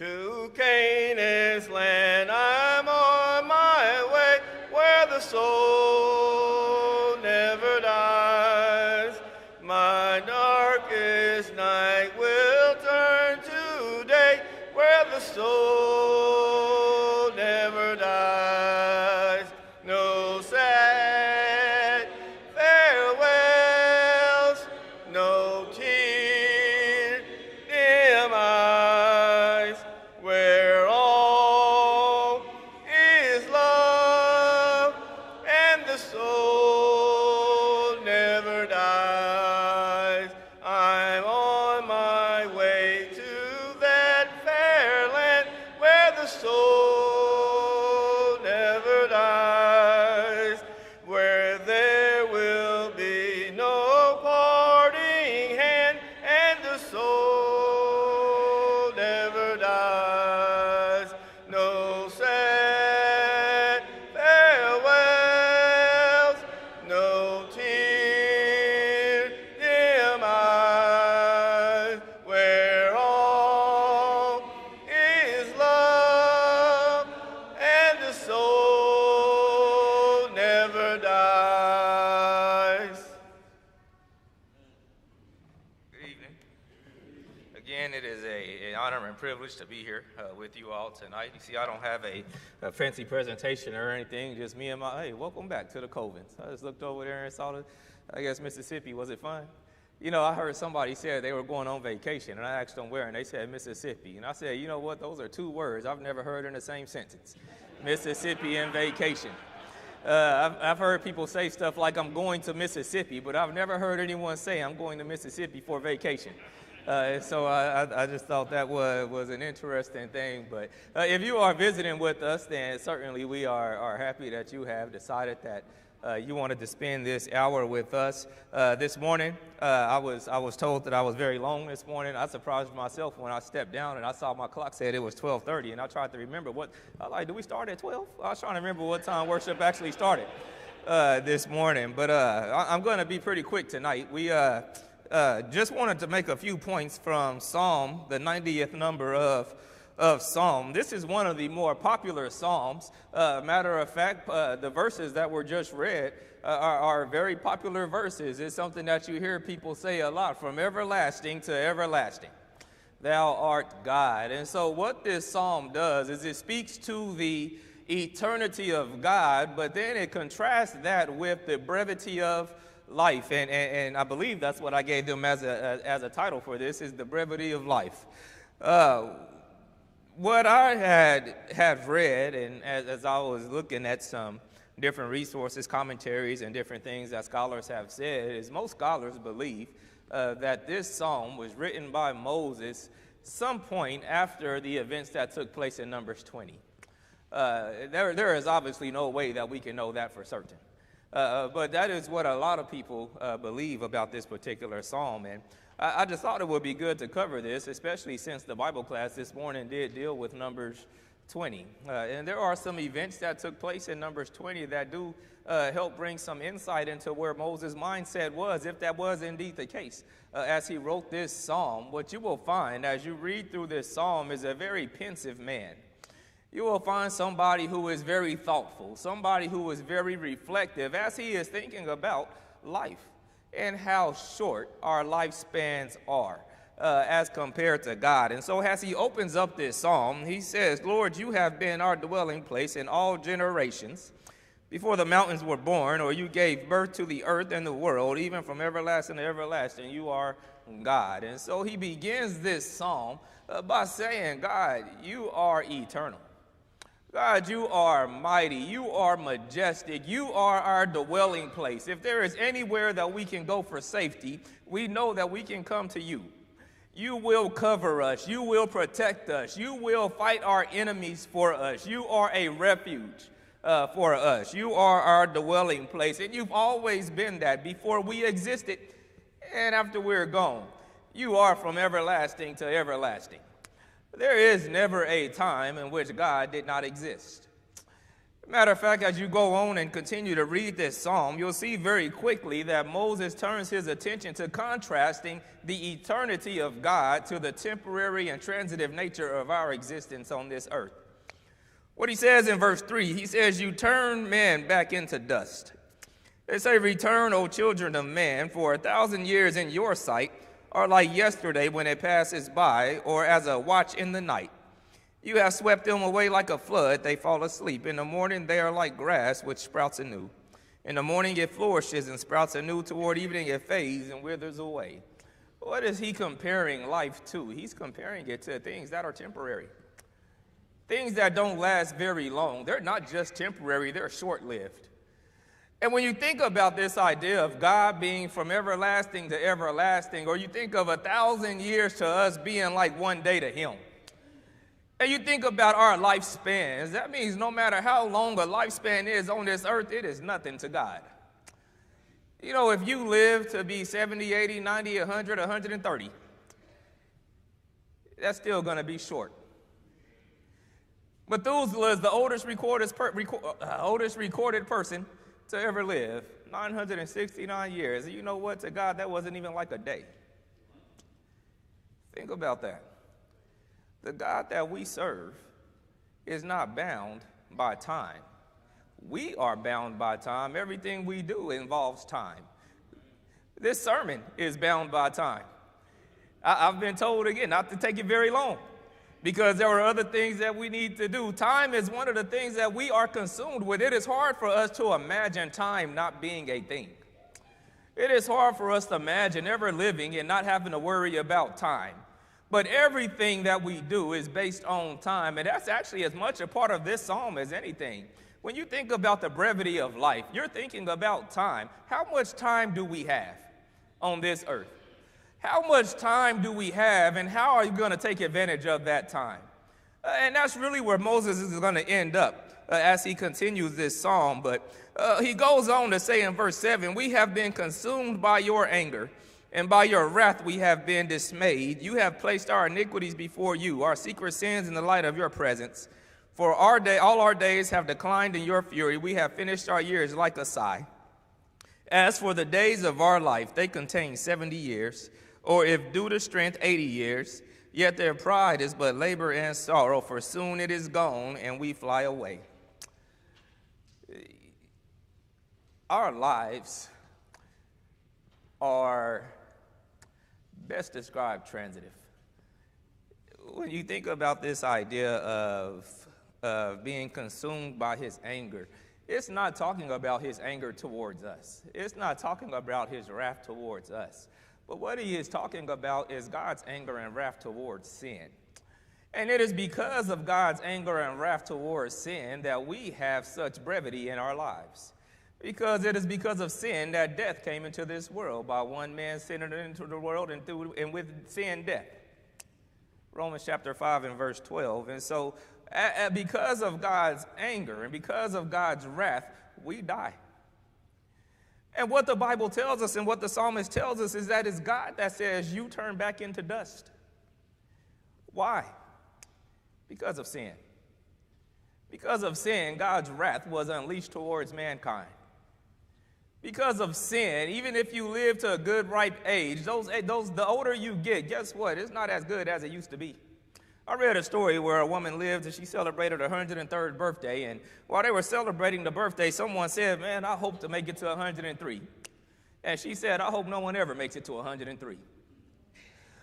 To Canaan's land I'm on my way, where the soul never dies. My darkest night will turn to day, where the soul never dies. No sad farewells, no tear dim eyes, where all is love and the soul never dies. I'm on my way to that fair land where the soul never dies, where there will be no parting hand and the soul never dies. No sad farewells, no tear dim eyes, where all is love and the soul never dies. Good evening. Again, it is an honor and privilege to be here with you all tonight. You see, I don't have a fancy presentation or anything, just me and hey, welcome back to the Covens. I just looked over there and saw Mississippi. Was it fun? You know, I heard somebody say they were going on vacation, and I asked them where, and they said Mississippi. And I said, you know what, those are two words I've never heard in the same sentence, Mississippi and vacation. I've heard people say stuff like I'm going to Mississippi, but I've never heard anyone say I'm going to Mississippi for vacation. So I just thought that was an interesting thing. But if you are visiting with us, then certainly we are happy that you have decided that you wanted to spend this hour with us this morning. I was told that I was very long this morning. I surprised myself when I stepped down and I saw my clock said it was 12:30, and I tried to remember do we start at 12? I was trying to remember what time worship actually started this morning. But I'm going to be pretty quick tonight. We just wanted to make a few points from Psalm, the 90th number of Psalm. This is one of the more popular Psalms. Matter of fact, the verses that were just read are very popular verses. It's something that you hear people say a lot, from everlasting to everlasting. Thou art God. And so what this Psalm does is it speaks to the eternity of God, but then it contrasts that with the brevity of life, and I believe that's what I gave them as a title for this, is the brevity of life. What I had read, and as I was looking at some different resources, commentaries, and different things that scholars have said, is most scholars believe that this psalm was written by Moses some point after the events that took place in Numbers 20. There is obviously no way that we can know that for certain. But that is what a lot of people believe about this particular psalm. And I just thought it would be good to cover this, especially since the Bible class this morning did deal with Numbers 20. And there are some events that took place in Numbers 20 that do help bring some insight into where Moses' mindset was, if that was indeed the case. As he wrote this psalm, what you will find as you read through this psalm is a very pensive man. You will find somebody who is very thoughtful, somebody who is very reflective as he is thinking about life and how short our lifespans are as compared to God. And so as he opens up this psalm, he says, Lord, you have been our dwelling place in all generations. Before the mountains were born, or you gave birth to the earth and the world, even from everlasting to everlasting, you are God. And so he begins this psalm by saying, God, you are eternal. God, you are mighty, you are majestic, you are our dwelling place. If there is anywhere that we can go for safety, we know that we can come to you. You will cover us, you will protect us, you will fight our enemies for us. You are a refuge for us. You are our dwelling place, and you've always been that before we existed and after we're gone. You are from everlasting to everlasting. There is never a time in which God did not exist. Matter of fact, as you go on and continue to read this psalm, you'll see very quickly that Moses turns his attention to contrasting the eternity of God to the temporary and transitive nature of our existence on this earth. What he says in verse 3, he says, "You turn man back into dust." They say, "Return, O children of man, for 1,000 years in your sight are like yesterday when it passes by, or as a watch in the night. You have swept them away like a flood, they fall asleep. In the morning they are like grass which sprouts anew. In the morning it flourishes and sprouts anew, toward evening it fades and withers away." What is he comparing life to? He's comparing it to things that are temporary. Things that don't last very long. They're not just temporary, they're short-lived. And when you think about this idea of God being from everlasting to everlasting, or you think of 1,000 years to us being like one day to him, and you think about our lifespans, that means no matter how long a lifespan is on this earth, it is nothing to God. You know, if you live to be 70, 80, 90, 100, 130, that's still going to be short. Methuselah was the oldest recorded person to ever live, 969 years. And you know what? To God, that wasn't even like a day. Think about that. The God that we serve is not bound by time. We are bound by time. Everything we do involves time. This sermon is bound by time. I've been told again not to take it very long, because there are other things that we need to do. Time is one of the things that we are consumed with. It is hard for us to imagine time not being a thing. It is hard for us to imagine ever living and not having to worry about time. But everything that we do is based on time, and that's actually as much a part of this psalm as anything. When you think about the brevity of life, you're thinking about time. How much time do we have on this earth? How much time do we have, and how are you going to take advantage of that time? And that's really where Moses is going to end up as he continues this psalm. But he goes on to say in verse 7, "We have been consumed by your anger, and by your wrath we have been dismayed. You have placed our iniquities before you, our secret sins in the light of your presence. For all our days have declined in your fury. We have finished our years like a sigh. As for the days of our life, they contain 70 years, or if due to strength, 80 years. Yet their pride is but labor and sorrow, for soon it is gone, and we fly away." Our lives are best described transitive. When you think about this idea of being consumed by his anger, it's not talking about his anger towards us. It's not talking about his wrath towards us. But what he is talking about is God's anger and wrath towards sin. And it is because of God's anger and wrath towards sin that we have such brevity in our lives. Because it is because of sin that death came into this world. By one man sin entered into the world, and with sin, death. Romans chapter 5 and verse 12. And so because of God's anger and because of God's wrath, we die. And what the Bible tells us and what the psalmist tells us is that it's God that says you turn back into dust. Why? Because of sin. Because of sin, God's wrath was unleashed towards mankind. Because of sin, even if you live to a good, ripe age, the older you get, guess what? It's not as good as it used to be. I read a story where a woman lived and she celebrated her 103rd birthday. And while they were celebrating the birthday, someone said, "Man, I hope to make it to 103. And she said, "I hope no one ever makes it to 103.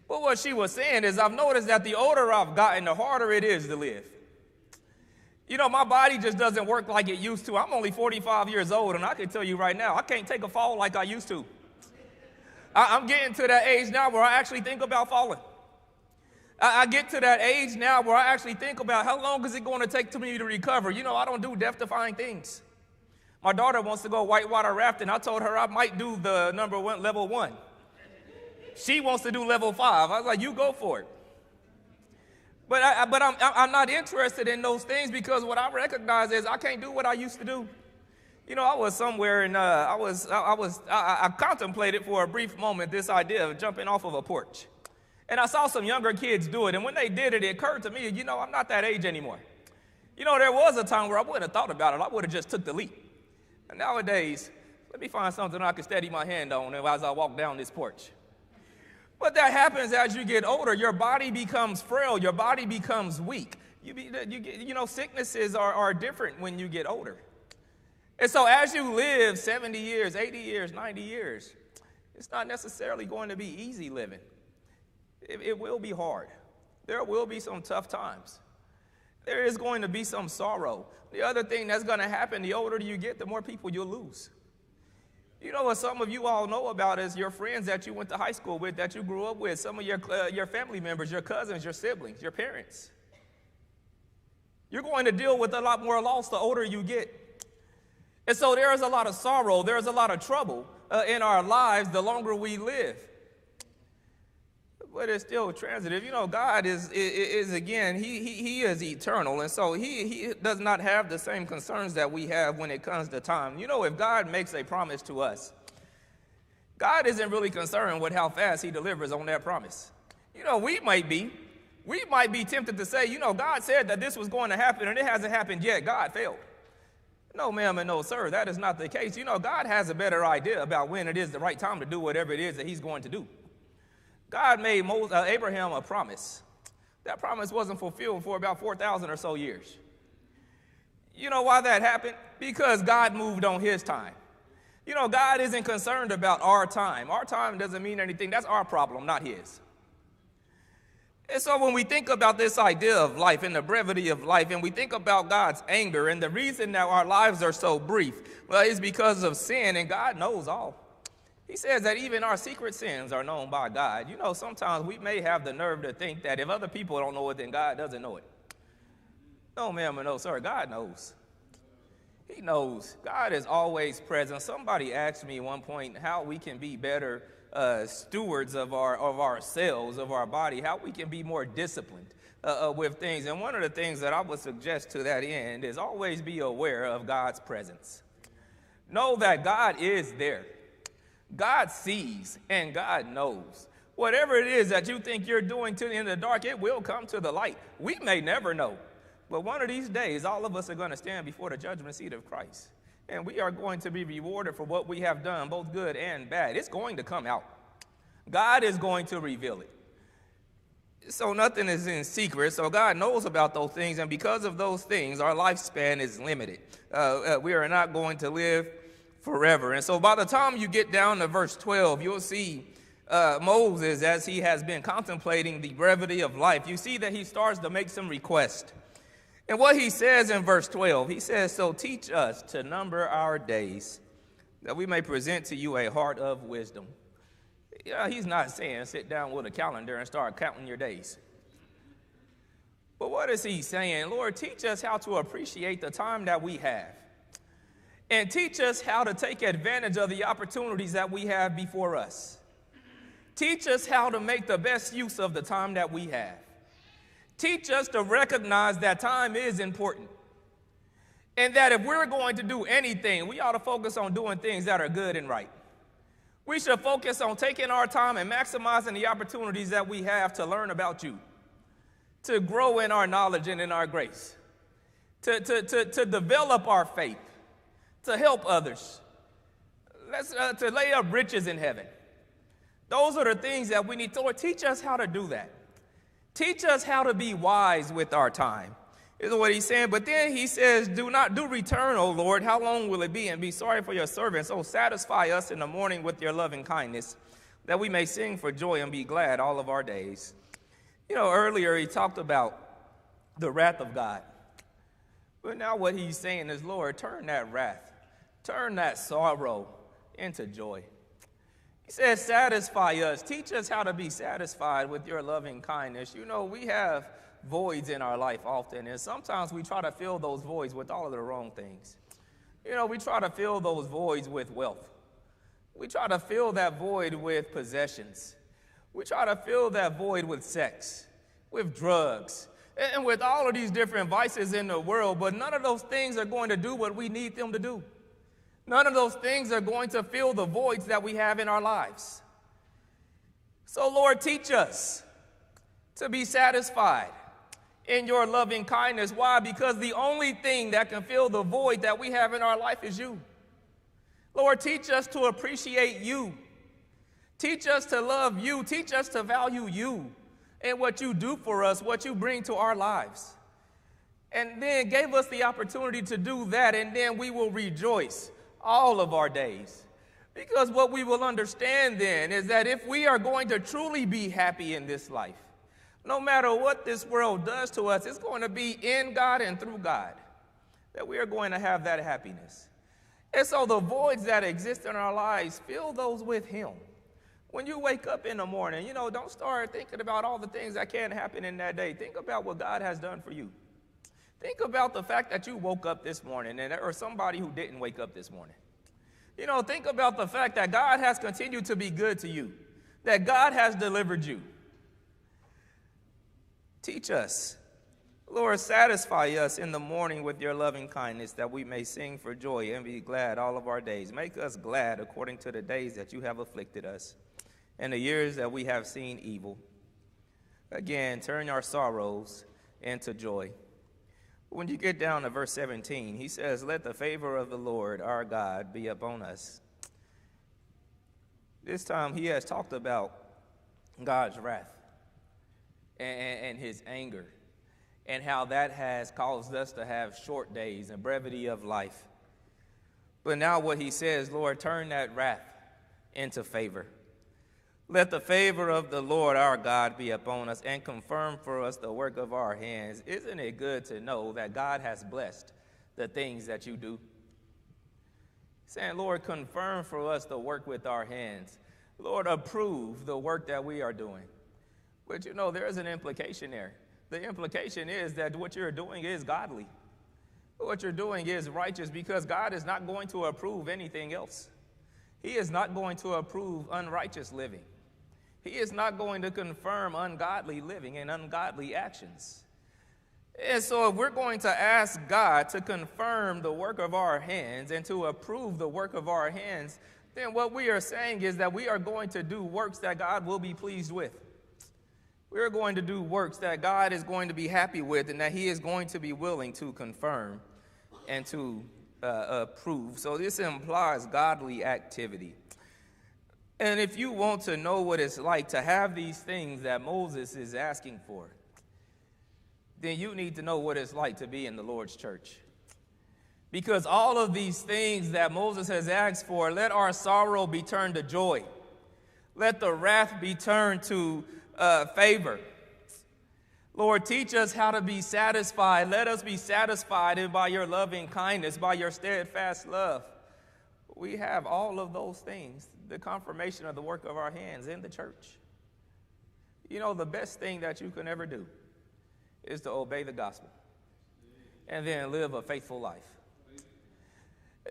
But what she was saying is, I've noticed that the older I've gotten, the harder it is to live. You know, my body just doesn't work like it used to. I'm only 45 years old, and I can tell you right now, I can't take a fall like I used to. I'm getting to that age now where I actually think about falling. I get to that age now where I actually think about how long is it going to take to me to recover. You know, I don't do death-defying things. My daughter wants to go whitewater rafting. I told her I might do the level 1. She wants to do level 5. I was like, you go for it. But I'm not interested in those things because what I recognize is I can't do what I used to do. You know, I was somewhere and I contemplated for a brief moment this idea of jumping off of a porch. And I saw some younger kids do it. And when they did it, it occurred to me, you know, I'm not that age anymore. You know, there was a time where I wouldn't have thought about it. I would have just took the leap. And nowadays, let me find something I can steady my hand on as I walk down this porch. But that happens as you get older. Your body becomes frail. Your body becomes weak. Sicknesses are different when you get older. And so as you live 70 years, 80 years, 90 years, it's not necessarily going to be easy living. It will be hard. There will be some tough times. There is going to be some sorrow. The other thing that's going to happen, the older you get, the more people you'll lose. You know what some of you all know about is your friends that you went to high school with, that you grew up with, some of your family members, your cousins, your siblings, your parents. You're going to deal with a lot more loss the older you get. And so there is a lot of sorrow, there's a lot of trouble in our lives the longer we live. But it's still transitive. You know, God is again, he is eternal, and so he does not have the same concerns that we have when it comes to time. You know, if God makes a promise to us, God isn't really concerned with how fast he delivers on that promise. You know, we might be tempted to say, you know, God said that this was going to happen and it hasn't happened yet. God failed. No, ma'am, and no, sir, that is not the case. You know, God has a better idea about when it is the right time to do whatever it is that he's going to do. God made Abraham a promise. That promise wasn't fulfilled for about 4,000 or so years. You know why that happened? Because God moved on his time. You know, God isn't concerned about our time. Our time doesn't mean anything. That's our problem, not his. And so when we think about this idea of life and the brevity of life, and we think about God's anger and the reason that our lives are so brief, well, it's because of sin, and God knows all. He says that even our secret sins are known by God. You know, sometimes we may have the nerve to think that if other people don't know it, then God doesn't know it. No, ma'am, or no, sir, God knows. He knows. God is always present. Somebody asked me at one point how we can be better stewards of ourselves, of our body, how we can be more disciplined with things. And one of the things that I would suggest to that end is always be aware of God's presence. Know that God is there. God sees and God knows. Whatever it is that you think you're doing in the dark, it will come to the light. We may never know, but one of these days, all of us are going to stand before the judgment seat of Christ, and we are going to be rewarded for what we have done, both good and bad. It's going to come out. God is going to reveal it. So nothing is in secret, so God knows about those things, and because of those things, our lifespan is limited. We are not going to live forever. And so by the time you get down to verse 12, you'll see Moses, as he has been contemplating the brevity of life, you see that he starts to make some requests. And what he says in verse 12, he says, so teach us to number our days, that we may present to you a heart of wisdom. Yeah, he's not saying sit down with a calendar and start counting your days. But what is he saying? Lord, teach us how to appreciate the time that we have. And teach us how to take advantage of the opportunities that we have before us. Teach us how to make the best use of the time that we have. Teach us to recognize that time is important. And that if we're going to do anything, we ought to focus on doing things that are good and right. We should focus on taking our time and maximizing the opportunities that we have to learn about you, to grow in our knowledge and in our grace, to develop our faith, to help others, to lay up riches in heaven. Those are the things that we need to. Lord, teach us how to do that. Teach us how to be wise with our time, is what he's saying. But then he says, do return, O Lord. How long will it be? And be sorry for your servants. Oh, satisfy us in the morning with your loving kindness, that we may sing for joy and be glad all of our days. You know, earlier he talked about the wrath of God. But now what he's saying is, Lord, turn that wrath, turn that sorrow into joy. He says, satisfy us. Teach us how to be satisfied with your loving kindness. You know, we have voids in our life often, and sometimes we try to fill those voids with all of the wrong things. You know, we try to fill those voids with wealth. We try to fill that void with possessions. We try to fill that void with sex, with drugs, and with all of these different vices in the world, but none of those things are going to do what we need them to do. None of those things are going to fill the voids that we have in our lives. So, Lord, teach us to be satisfied in your loving kindness. Why? Because the only thing that can fill the void that we have in our life is you. Lord, teach us to appreciate you. Teach us to love you. Teach us to value you and what you do for us, what you bring to our lives. And then gave us the opportunity to do that, and then we will rejoice all of our days. Because what we will understand then is that if we are going to truly be happy in this life, no matter what this world does to us, it's going to be in God and through God that we are going to have that happiness. And so the voids that exist in our lives, fill those with him. When you wake up in the morning, don't start thinking about all the things that can happen in that day. Think about what God has done for you. Think about the fact that you woke up this morning, or somebody who didn't wake up this morning. Think about the fact that God has continued to be good to you, that God has delivered you. Teach us. Lord, satisfy us in the morning with your loving kindness, that we may sing for joy and be glad all of our days. Make us glad according to the days that you have afflicted us and the years that we have seen evil. Again, turn our sorrows into joy. When you get down to verse 17, he says, let the favor of the Lord our God be upon us. This time he has talked about God's wrath and his anger, and how that has caused us to have short days and brevity of life. But now what he says, Lord, turn that wrath into favor. Let the favor of the Lord our God be upon us and confirm for us the work of our hands. Isn't it good to know that God has blessed the things that you do? Saying, Lord, confirm for us the work with our hands. Lord, approve the work that we are doing. But there is an implication there. The implication is that what you're doing is godly. What you're doing is righteous, because God is not going to approve anything else. He is not going to approve unrighteous living. He is not going to confirm ungodly living and ungodly actions. And so if we're going to ask God to confirm the work of our hands and to approve the work of our hands, then what we are saying is that we are going to do works that God will be pleased with. We're going to do works that God is going to be happy with, and that he is going to be willing to confirm and to approve. So this implies godly activity. And if you want to know what it's like to have these things that Moses is asking for, then you need to know what it's like to be in the Lord's church. Because all of these things that Moses has asked for, let our sorrow be turned to joy. Let the wrath be turned to favor. Lord, teach us how to be satisfied. Let us be satisfied by your loving kindness, by your steadfast love. We have all of those things, the confirmation of the work of our hands in the church. The best thing that you can ever do is to obey the gospel and then live a faithful life.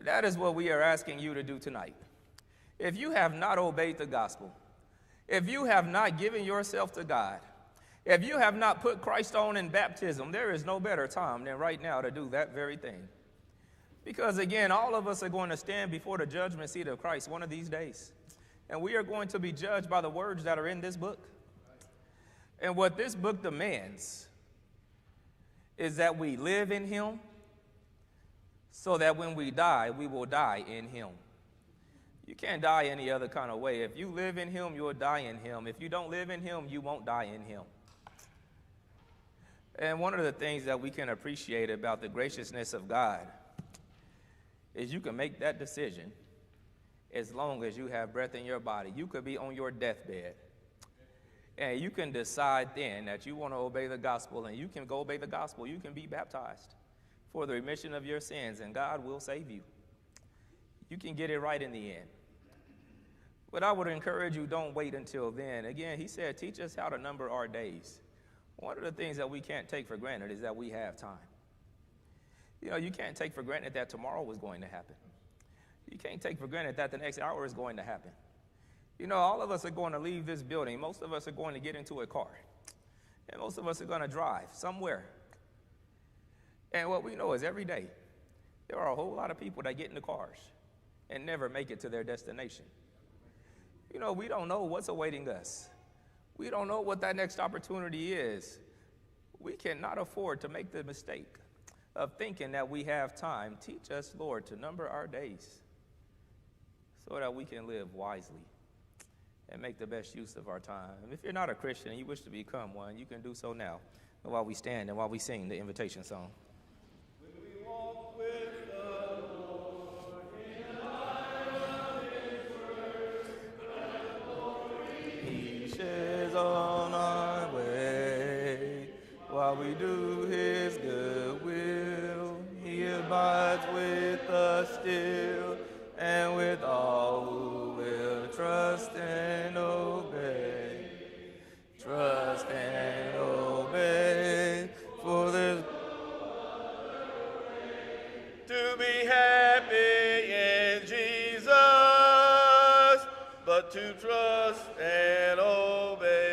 That is what we are asking you to do tonight. If you have not obeyed the gospel, if you have not given yourself to God, if you have not put Christ on in baptism, there is no better time than right now to do that very thing. Because again, all of us are going to stand before the judgment seat of Christ one of these days. And we are going to be judged by the words that are in this book. And what this book demands is that we live in him, so that when we die, we will die in him. You can't die any other kind of way. If you live in him, you'll die in him. If you don't live in him, you won't die in him. And one of the things that we can appreciate about the graciousness of God is you can make that decision as long as you have breath in your body. You could be on your deathbed, and you can decide then that you want to obey the gospel, and you can go obey the gospel. You can be baptized for the remission of your sins, and God will save you. You can get it right in the end. But I would encourage you, don't wait until then. Again, he said, teach us how to number our days. One of the things that we can't take for granted is that we have time. You can't take for granted that tomorrow is going to happen. You can't take for granted that the next hour is going to happen. All of us are going to leave this building. Most of us are going to get into a car. And most of us are going to drive somewhere. And what we know is every day, there are a whole lot of people that get in the cars and never make it to their destination. We don't know what's awaiting us. We don't know what that next opportunity is. we cannot afford to make the mistake of thinking that we have time. Teach us, Lord, to number our days so that we can live wisely and make the best use of our time. If you're not a Christian and you wish to become one, you can do so now while we stand and while we sing the invitation song. When we walk with the Lord in the light of His word, He shares on our way while we do His good will. He abides with us still and with all who will trust and obey. Trust and obey, for there's to be happy in Jesus, but to trust and obey.